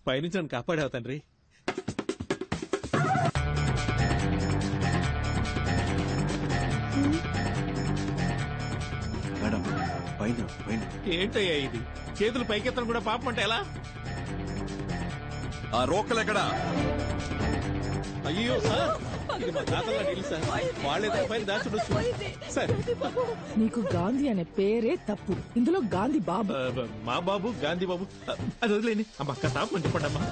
పైనుంచి నన్ను కాపాడావు తండ్రి. మేడం పైన పైన. ఏంటయ్యా ఇది? చేతులు పైకెత్తడం కూడా పాపం అంటే ఎలా? ఆ రోకలెక్కడా? అయ్యో సార్, ఇది మా తాతల ఇల్లు సార్. వాళ్ళేదో పైన దాచుడొచ్చు సార్. నీకు గాంధీ అనే పేరే తప్పు. ఇందులో గాంధీ బాబు. మా బాబు గాంధీ బాబు అది వదిలేని. అమ్మ అక్క తాపని చెప్పండి అమ్మా.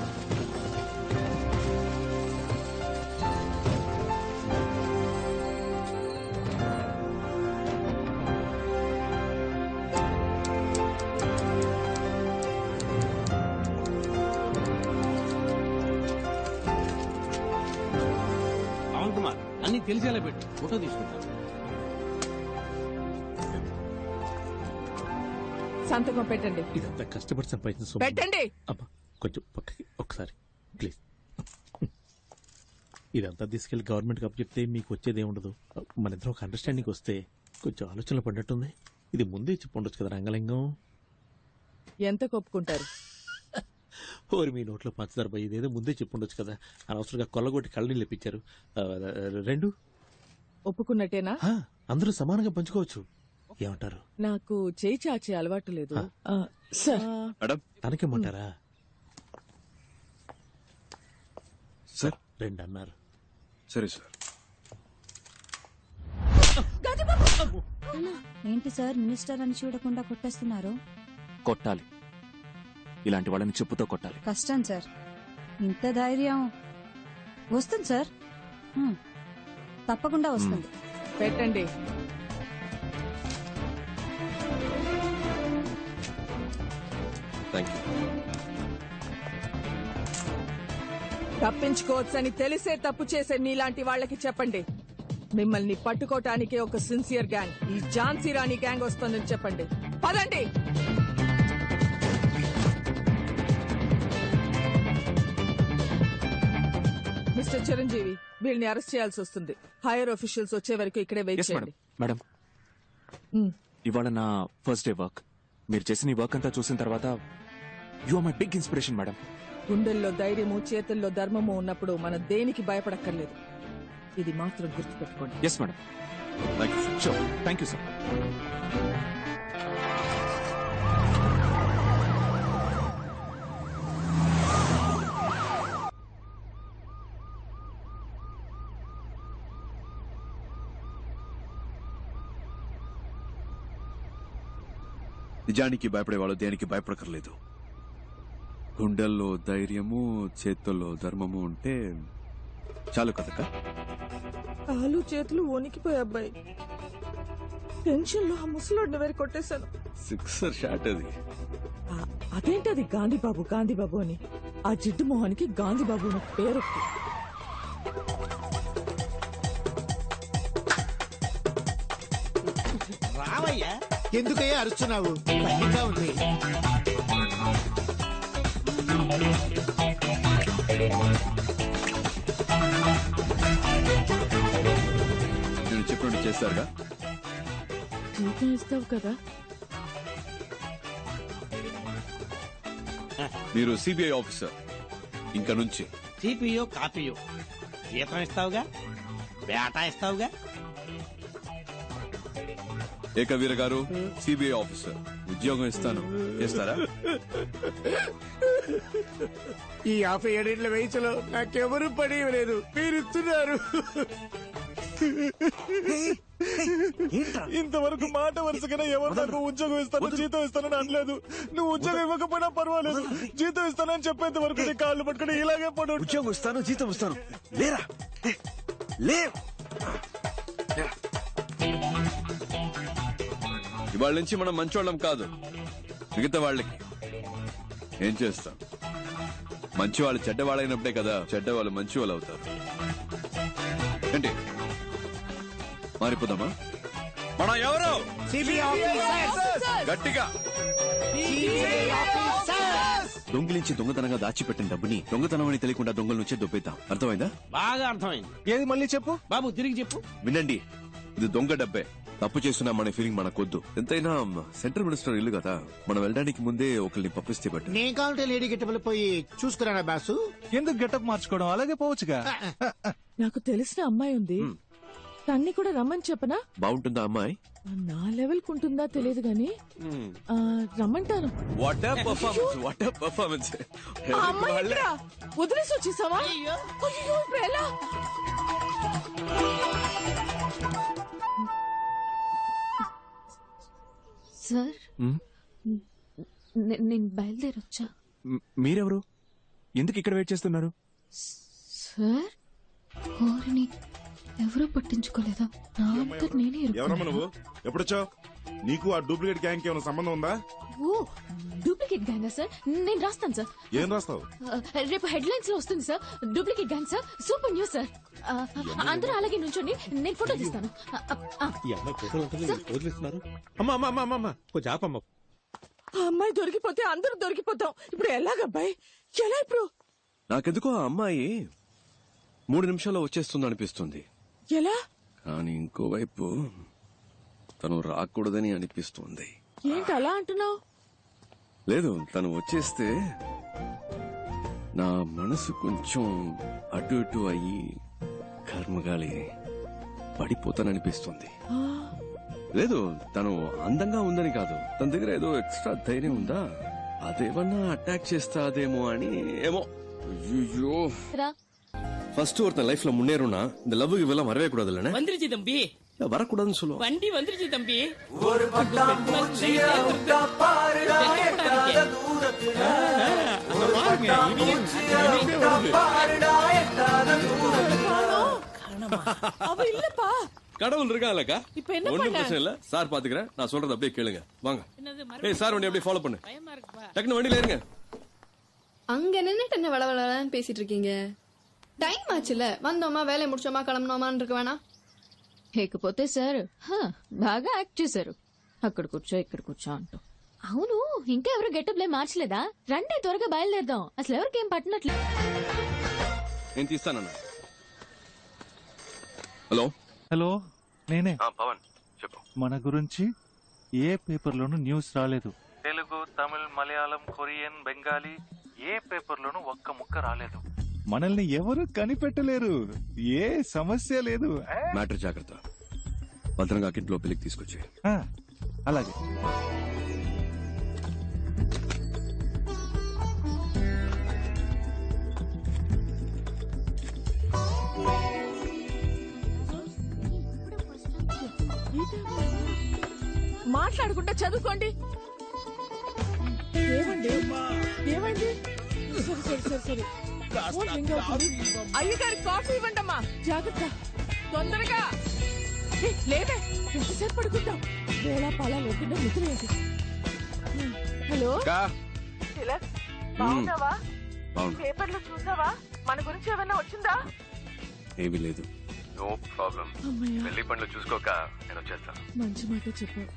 అన్ని తెలిసేలా పెట్టు, ఫోటో తీసుకుంటాను. సంతకం పెట్టండి. ఇదంతా కష్టపడి సంపాదించిన పెట్టండి. అమ్మా కొంచెం పక్కకి ఒకసారి ప్లీజ్. ఇదంతా తీసుకెళ్లి గవర్నమెంట్ కప్పు చెప్తే మీకు వచ్చేది ఏముండదు. మన ఇద్దరం ఒక అండర్స్టాండింగ్ వస్తే కొంచెం ఆలోచనలు పడ్డట్టుంది. ఇది ముందే చెప్పండొచ్చు కదా రంగలింగం. ఎంత కొప్పుకుంటారు? ఓరి మీ నోట్లో పంచదార పోయి ఇదేదో ముందే చెప్పుండొచ్చు కదా. అనవసరంగా కొల్లగొట్టి కళ్ళని లేపించారు. 2 ఒప్పుకున్నట్టేనా? అందరూ సమానంగా పంచుకోవచ్చు. ఏమంటారు? నాకు చేయి చాచే అలవాటు లేదు సార్. తనకేమంటారా? సార్ 2 అన్నారు. సరే సార్. ఏంటి సార్ మినిస్టర్ అని చూడకుండా కొట్టేస్తున్నారు? కొట్టాలి, ఇలాంటి వాళ్ళని చెప్పుతో కొట్టాలి. కష్టం సార్, ఇంత ధైర్యం. వస్తుంది సార్, తప్పకుండా వస్తుంది. పెట్టండి. Thank you. తప్పించుకోవచ్చని తెలిసే తప్పు చేసే మీలాంటి వాళ్ళకి చెప్పండి, మిమ్మల్ని పట్టుకోటానికే ఒక సిన్సియర్ గ్యాంగ్, ఈ ఝాన్సీ రాణి గ్యాంగ్ వస్తుందని చెప్పండి. పదండి. మిస్టర్ చిరంజీవి, వీళ్ళని అరెస్ట్ చేయాల్సి వస్తుంది. హైయర్ ఆఫీషియల్స్ వచ్చే వరకు ఇక్కడే వెయిట్ చేయండి. మేడం, ఇవాళ నా ఫస్ట్ డే వర్క్. మీరు చేసిన ఈ వర్క్ అంతా చూసిన తర్వాత you are my big inspiration madam. గుండెల్లో ధైర్యము, చేతుల్లో ధర్మము ఉన్నప్పుడు మనం దేనికి భయపడక్కర్లేదు. ఇది మాత్రం గుర్తుపెట్టుకోండి. Yes madam. Sure. Thank you sir. నిజానికి భయపడేవాళ్ళు దేనికి భయపడకర్లేదు. గుండెల్లో ధైర్యము, చేతుల్లో ధర్మము ఉంటే చాలు కదక్క. కాలు చేతులు వణికిపోయి అబ్బాయి, టెన్షన్ లో ఆ ముసలోడిని వేరు కొట్టేశాను. 6 షాట్ అది. అదేంటది గాంధీబాబు గాంధీబాబు అని? ఆ జిడ్డు మొహానికి గాంధీబాబు అని పేరు. రావయ్యా, ఎందుకయ్యా అరుస్తున్నావు? భయంగా ఉంది. నేను చెప్పినట్టు చేస్తారుగా. జీతం ఇస్తావు కదా? మీరు సిబిఐ ఆఫీసర్. ఇంకా నుంచి సిపియో కాపీయో జీతం ఇస్తావుగా, బేటా ఇస్తావుగా. ఏకవీర గారు, సిబిఐ ఆఫీసర్, ఉద్యోగం ఇస్తాను, చేస్తారా? ఈ 57 వయసులో నాకెవరు పని లేదు, మీరు ఇస్తున్నారు. ఇంతవరకు మాట వరుసగా ఎవరు నాకు ఉద్యోగం ఇస్తాను, జీతం ఇస్తానని అనలేదు. నువ్వు ఉద్యోగం ఇవ్వకపోయినా పర్వాలేదు, జీతం ఇస్తానని చెప్పేంత వరకు నీ కాళ్ళు పట్టుకుని ఇలాగే పడు. ఉద్యోగం ఇస్తాను, జీతం ఇస్తాను. లేరా లే. ఇవాళ నుంచి మనం మంచోళ్ళం కాదు. మిగతా వాళ్ళకి ఏం చేస్తాం? మంచి వాళ్ళు చెడ్డవాళ్ళైనప్పుడే కదా చెడ్డవాళ్ళు మంచి వాళ్ళు అవుతారు. ఏంటి మారిపోదామా? మన ఎవరు? గట్టిగా దొంగిలించి దొంగతనంగా దాచిపెట్టిన డబ్బుని దొంగతనం అని తెలియకుండా దొంగల నుంచే దొబ్బేద్దాం. అర్థమైందా? బాగా అర్థమైంది. ఏది మళ్ళీ చెప్పు బాబు, తిరిగి చెప్పు. వినండి, ఇది దొంగ డబ్బే. తప్పు చేస్తున్నామనే ఫీలింగ్ మనకొద్దు. ఎంతైనా సెంట్రల్ మినిస్టర్ ఇల్లు కదా, మనం వెళ్ళడానికి ముందే ఒకరిని పంపిస్తే బట్టి. నేను కావాలంటే లేడీ గెటబుల్ పోయి చూసుకురానా బాసు? ఎందుకు గెటప్ మార్చుకోవడం, అలాగే పోవచ్చుగా. నాకు తెలిసిన అమ్మాయి ఉంది, తన్ని కూడా రమ్మని చెప్పనా? బాగుంటుందా అమ్మాయి? నా లెవెల్ కుంటుందా తెలియదు గాని రమ్మంటాను. What a performance, what a performance. ఆ అమ్మాయి ఎక్కడ? వదిలేసి వచ్చేసావా? అయ్యో, ఇప్పుడు ఎలా? సార్ నేను బయలుదేరొచ్చా? మీరెవరు? ఎందుకు ఇక్కడ వెయిట్ చేస్తున్నారు? సార్ ఓరిని ఎవరూ పట్టించుకోలేదా? నా అంతా నేనే ఎవరమ్మా నువ్వు? ఎప్పుడొచ్చావు? నీకు ఆ డూప్లికేట్ గ్యాంగ్ ఏమైనా సంబంధం ఉందా? ఓ డూప్లికేట్ గ్యాంగ్ సార్, నేను రాస్తాను సార్. ఏం రాస్తావు? రేపు హెడ్లైన్స్ లో వస్తుంది sir, duplicate gang sir, super news sir. అందరూ అలాగే నుంచోండి, నేను ఫోటో తీస్తాను. ఈ అమ్మాయి ఫోటోలు ఉంటుంది, వదిలిస్తున్నారు. అమ్మా అమ్మా అమ్మా అమ్మా కొంచెం ఆపమ్మ. ఆ అమ్మాయి దొరికిపోతే అందరూ దొరికిపోతాం. ఇప్పుడు ఎలాగబ్బాయి, ఎలా ఇప్పుడు? నాకెందుకో ఆ అమ్మాయి 3 నిమిషాల్లో వచ్చేస్తుంది అనిపిస్తుంది. ఎలా? కానీ ఇంకోవైపు తను రాకూడదని అనిపిస్తుంది. ఏంటి అలా అంటున్నావు? లేదు, తను వచ్చేస్తే నా మనసు కొంచెం అటు ఇటు అయ్యి కర్మగాలి పడిపోతాననిపిస్తుంది. లేదు, తను అందంగా ఉందని కాదు, తన దగ్గర ఏదో ఎక్స్ట్రా ధైర్యం ఉందా, అదేమన్నా అటాక్ చేస్తాదేమో అని. ఏమో. ஐயோ, ஃபர்ஸ்ட் ஒருத்தன் லைஃப்ல முன்னேறும்னா இந்த லவ் இவெல்லாம் வரவே கூடாது இல்லனே. வந்துருச்சு தம்பி, வரக்கூடாதுன்னு சொல்லுவோம். வண்டி வந்துருச்சு தம்பி. ஒரு பட்டாம்பூச்சியை விட்டா பாருடா எட்டாத தூரத்துல. ஒரு பட்டாம்பூச்சியை விட்டா பாருடா எட்டாத தூரத்துல. அவ இல்லப்பா. கடவுள் இருக்கான்லக்கா, இப்ப என்ன ஒண்ணும் பண்ண? பிரச்சனை இல்ல. சார் பாத்துக்கிறேன், நான் சொல்றது அப்படியே கேளுங்க. வாங்க. என்னது ஏய் சார், வண்டி அப்படியே ஃபாலோ பண்ணு. பயமா இருக்குப்பா. டக்குனு வண்டியில ஏறுங்க. அங்க நின்னுட்டு என்ன வளவளன்னு பேசிட்டு இருக்கீங்க? டைம் ஆச்சுல, வந்தோமா வேலையை முடிச்சோமா கிளம்புனோமான்னு இருக்க வேணாம். లేకపోతే సార్ బాగా యాక్ట్ చేశారు, అక్కడ కూర్చో ఇక్కడ కూర్చో అంటూ. అవును, ఇంకా ఎవరు గెటప్ లే మార్చలేదా? రండి త్వరగా బయలుదేరదాం, అసలు ఎవరికేం పట్టినట్లే. నేను తీస్తానన్నా. హలో హలో, నేనే. పవన్ చెప్పు. మన గురించి ఏ పేపర్లోనూ న్యూస్ రాలేదు. తెలుగు, తమిళ్, మలయాళం, కొరియన్, బెంగాలీ ఏ పేపర్లోనూ ఒక్క ముక్క రాలేదు. మనల్ని ఎవరు కనిపెట్టలేరు, ఏ సమస్య లేదు. మ్యాటర్ జాగ్రత్త. భద్రంగా కింట్లో పెళ్లికి తీసుకొచ్చి. అలాగే. మాట్లాడకుండా చదువుకోండి. ఏమండి, ఏమైంది? సరే సరే సరే సరే, ఫోన్ రింగ్ అవుతుంది. అయ్యగారి కాఫీ ఇవ్వండమ్మా, జాగ్రత్త, తొందరగా. లేవే, ఎంతసేపు పడుకుంటాం? వేళ పాలా లేకుండా నిద్ర ఏంటి? హలో తిలక్, బాగున్నావా? పేపర్లో చూసావా? మన గురించి ఏమైనా వచ్చిందా? ఏమీ లేదు. No problem. అమ్మయ్య, పెళ్లి పనులు చూసుకోక నేను వచ్చేస్తాను. మంచి మాట చెప్పావు.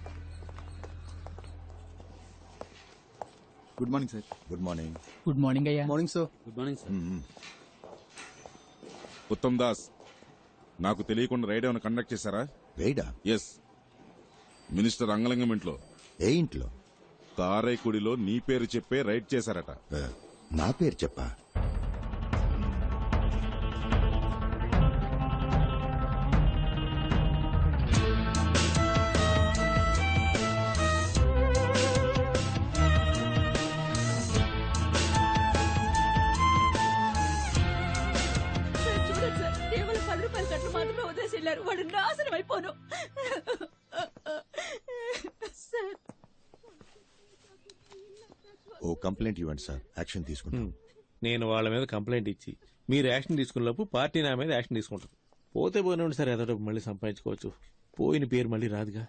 Good morning sir. Good morning. Good morning అయ్యా. Morning sir. Good morning sir. Uttam Das, నాకు తెలియకుండా రైడ్ ఏమైనా కండక్ట్ చేశారా? రైడా? ఎస్. మినిస్టర్ అంగలింగం ఇంట్లో. ఏ ఇంట్లో? కారైకుడిలో నీ పేరు చెప్పే రైడ్ చేశారట. నా పేరు చెప్పా? చూడండి సార్, కేవలం 10 రూపాయల కట్లు మాత్రమే వదిలేసి వెళ్ళారు. వాడు నాశనం అయిపోను. ఓ కంప్లైంట్ ఇవ్వండి సార్, యాక్షన్ తీసుకుంటాం. నేను వాళ్ళ మీద కంప్లైంట్ ఇచ్చి మీరు యాక్షన్ తీసుకున్నప్పుడు పార్టీ నా మీద యాక్షన్ తీసుకుంటారు. పోతే పోయినండి సార్, ఏదో మళ్ళీ సంపాదించుకోవచ్చు. పోయిన పేరు మళ్ళీ రాదుగా.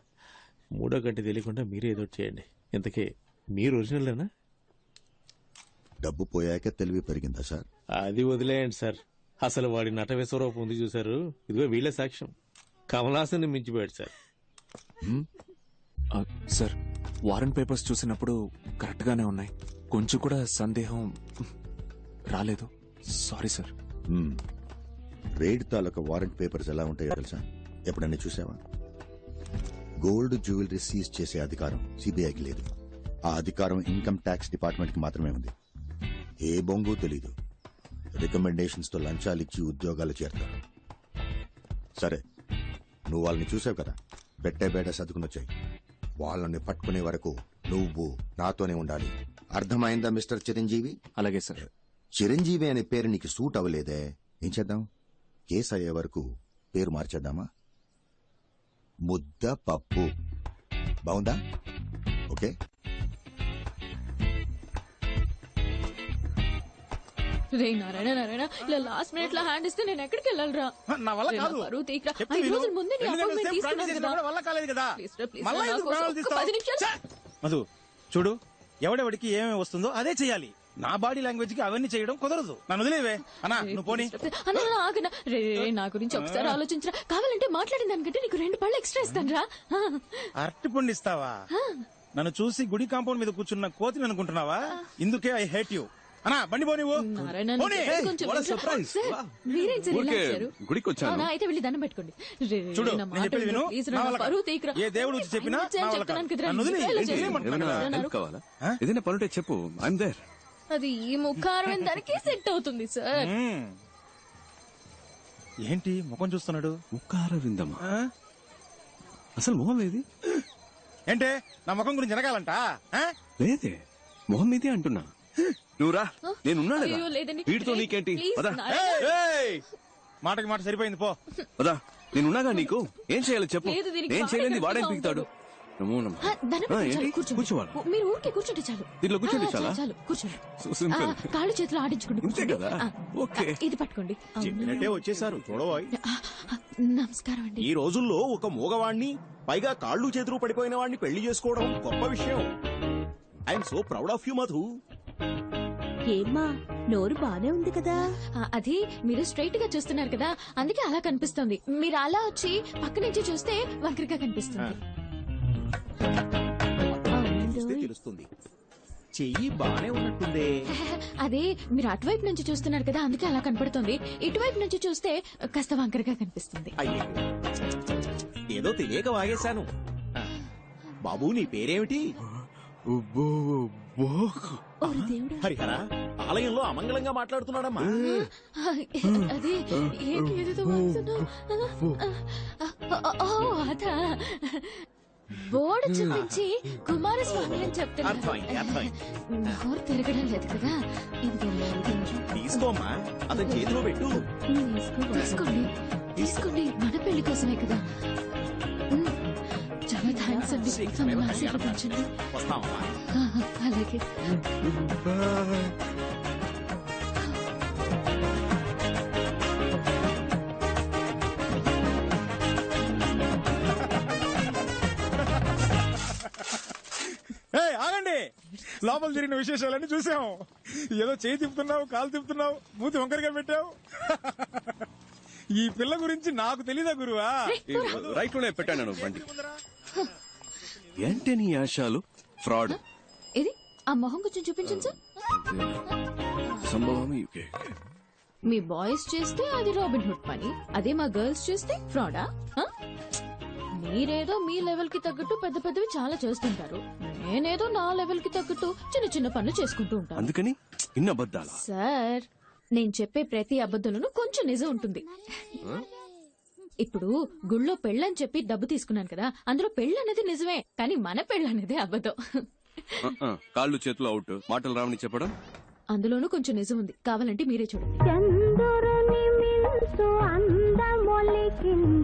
3వ గంట తెలియకుండా మీరే ఏదో చేయండి. ఇంతకే మీరు ఒరిజినల్లేనా? డబ్బు పోయాక తెలివి పెరిగిందా సార్? అది వదిలేయండి సార్. అసలు వాడి నట విశ్వరూపం ఉంది చూసారు, ఇదిగో వీళ్ళే సాక్ష్యం. కమలాసన్ మించిపోయాడు సార్. సార్, వారెంట్ పేపర్స్ చూసినప్పుడు కరెక్ట్ గానే ఉన్నాయి, కొంచెం కూడా సందేహం రాలేదు. Sorry sir. రైడ్ తాలూకా వారెంట్ పేపర్స్ ఎలా ఉంటాయో తెలుసా? ఎప్పుడన్నా చూసావా? గోల్డ్ జ్యువెలరీ సీజ్ చేసే అధికారం సిబిఐకి లేదు. ఆ అధికారం ఇన్కమ్ ట్యాక్స్ డిపార్ట్మెంట్ కి మాత్రమే ఉంది. ఏ బొంగు తెలీదు. రికమెండేషన్స్ తో లంచాలు ఇచ్చి ఉద్యోగాలు చేరతారు. సరే, నువ్వు వాళ్ళని చూసావు కదా, పెట్టే బేట సర్దుకునొచ్చాయి. వాళ్ళని పట్టుకునే వరకు నువ్వు నాతోనే ఉండాలి. అర్థమైందా మిస్టర్ చిరంజీవి? అలాగే సార్. చిరంజీవి అనే పేరు నీకు సూట్ అవ్వలేదే, ఏం చేద్దాం? కేసు అయ్యే వరకు పేరు మార్చేద్దామా? ముద్ద పప్పు. బాగుందా? ఓకే. రే నారాయణ నారాయణ, ఇలా లాస్ట్ మినిట్ లో హ్యాండ్ ఇస్తే నేను ఎక్కడికి వెళ్ళాలరా? నా వల్ల కాదు. పరువు తీయకురా. చెప్తే 5 విను. రోజుల ముందే నీ 2 నెలలు appointment సేపు తీసుకున్నాను ప్రాక్టీస్ చేసినా కదా. కూడా వల్ల కాలేదు కదా. Please రా, please మళ్ళా రా, ఎందుకు నా కోసం ప్రాణాలు ఒక్క తీస్తావు? 10 నిమిషాలు. మధు చూడు, ఎవడెవడికి ఏమేమి వస్తుందో అదే చెయ్యాలి. నా బాడీ లాంగ్వేజ్ కి అవన్నీ చేయడం కుదరదు. నన్ను వదిలేవే అన్నా, నువ్వు పోనీ. అన్న ఆగనా. రే నా గురించి ఒకసారి ఆలోచించరా. కావాలంటే మాట్లాడిన దానికంటే నీకు 2 పళ్ళు ఎక్స్ట్రా ఇస్తాను రా. అరటి పండు ఇస్తావా? నన్ను చూసి గుడి కాంపౌండ్ మీద కూర్చున్న కోతిని అనుకుంటున్నావా? ఇందుకే ఐ హేట్ యూ. అన్నా బండి పో నువ్వు. నారాయణ పోనీ. కొంచెం what a surprise. సార్, మీరేం సార్ ఇలా ఊరికే వచ్చారు? గుడికి వచ్చాను. అవునా, అయితే వెళ్ళి దండం పెట్టుకోండి. రే, చూడు, నా నేను మాట చెప్పేది విను. ప్లీజ్ రా, నా నా వల్ల కాదు. పరువు తీయకురా. ఏ దేవుడు వచ్చి చెప్పినా ఆయన వచ్చాయని నా వల్ల చెప్తున్నాను కాదు. కదరా, నన్ను వదిలి ఇలా ఏంటి చేయి. చేయమంటున్నాను ఏమైనా కదా. హెల్ప్ కావాలా? ఏదైనా పనుంటే చెప్పు, ఐఎమ్ దేర్. అది ఈ ముఖారం దానికి సెట్ అవుతుంది సార్. ఏంటి ముఖం చూస్తున్నాడు? ముక్కార విందమా? అసలు మొహం ఏది? ఏంటే నా ముఖం గురించి జరగాలంట? లేదే, మొహం మీదే అంటున్నా. నువ్వు రా, నేనున్నాను అయ్యో, లేదండి. వీటితో నీకేంటి? ప్లీజ్, పదా. ఏయ్! మాటకి మాట సరిపోయింది పో. పదా, నేనున్నాగా నీకు. ఏం చేయాలి చెప్పు. లేదు, దీనికి నేను చేయలేని వాడే వాడేం గట్టిగా పీకుతాడు. నమో నమః. దండం ఆ, పెట్టి చాలు, ఏంటి? కూర్చోండి. కూర్చోవాలా? మీరు ఊరికే కూర్చుంటే చాలు. దీంట్లో కూర్చుంటే ఆ, చాలా? చాలు కూర్చోండి. So simple. కాళ్ళు చేతులు ఆడించుకోండి. ఇంతే కూర్చోండి. కదా? ఆ, ఓకే. ఇది పట్టుకోండి. అవును. చెప్పినట్టే వచ్చేసారు చూడబోయ్. నమస్కారం అండి. ఈ రోజుల్లో ఒక మూగవాణ్ణి, పైగా కాళ్ళు చేతులు పడిపోయిన వాడిని పెళ్లి చేసుకోవడం గొప్ప విషయం. I'm so proud of you Madhu. ఏమ్మా నోరు బానే ఉంది కదా? అది మీరు స్ట్రైట్ గా చూస్తున్నారు కదా, అందుకే అలా కనిపిస్తుంది. మీరు అలా వచ్చి పక్క నుంచి చూస్తే వంకరగా కనిపిస్తుంది. చూస్తే తెలుస్తుంది. చెయ్యి బానే ఉన్నట్టుందే. అదే మీరు అటువైపు నుంచి చూస్తున్నారు కదా, అందుకే అలా కనపడుతుంది. ఇటువైపు నుంచి చూస్తే కాస్త వంకరగా కనిపిస్తుంది. అయ్యో, ఏదో తెలియక వాగేశాను. బాబు నీ పేరేమిటి? ఓరి దేవుడా. హరిహర, ఆలయంలో అమంగళంగా మాట్లాడుతున్నాడమ్మా. అదే ఏంటి ఏదేదో వాగుతున్నావ్? ఓ, అదా బోర్డు చూపించి కుమారస్వామి అని చెప్తున్నారు. అర్థమైంది, అర్థమైంది. నోరు తిరగడం లేదు కదా. తీసుకోమ్మా, అతని చేతిలో పెట్టు. తీసుకోండి తీసుకోండి, మన పెళ్లి కోసమే కదా. చాలా థ్యాంక్స్ అండి, మమ్మల్ని ఆశీర్వదించండి. వస్తామమ్మా. అలాగే. ఆగండి, లోపల జరిగిన విశేషాలన్నీ చూసాం. ఏదో చేయి తిప్పుతున్నావు, కాలు తిప్పుతున్నావు, మూతి వంకరగా పెట్టావు. ఈ పిల్ల గురించి నాకు తెలీదా గురువా? రైట్ లోనే పెట్టాను బండి. ఏంటి నీ ఆశాలు? ఫ్రాడ్. ఇది ఆ మొహం కొంచెం చూపించండి సార్. సంభవం. మీ బాయ్స్ చేస్తే అది రాబిన్ హుడ్ పని, అదే మా గర్ల్స్ చేస్తే ఫ్రాడా? మీరేదో మీ లెవెల్ కి తగ్గట్టు పెద్ద పెద్దవి చాలా చేస్తుంటారు, నేనేదో నా లెవెల్ కి తగ్గట్టు చిన్న చిన్న పనులు చేసుకుంటూ ఉంటాను. అందుకని ఇన్ని అబద్ధాలా? సార్, నేను చెప్పే ప్రతి అబద్ధంలోనూ కొంచెం నిజం ఉంటుంది. ఇప్పుడు గుళ్ళో పెళ్ళని చెప్పి డబ్బు తీసుకున్నాను కదా, అందులో పెళ్ళనేది నిజమే, కానీ మన పెళ్ళనేది అబద్ధం. కాళ్ళు చేతులు అవుట్, మాటలు రావని చెప్పడం అందులోనూ కొంచెం నిజం ఉంది, కావాలంటే మీరే చూడండి.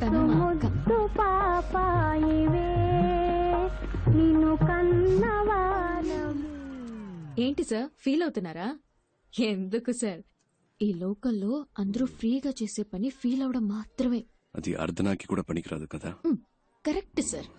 తను మా అక్క. ఏంటి సార్, ఫీల్ అవుతున్నారా? ఎందుకు సార్, ఈ లోకల్లో అందరూ ఫ్రీగా చేసే పని ఫీల్ అవడం మాత్రమే. అది అర్ధనాకి కూడా పనికిరాదు కదా. Correct sir.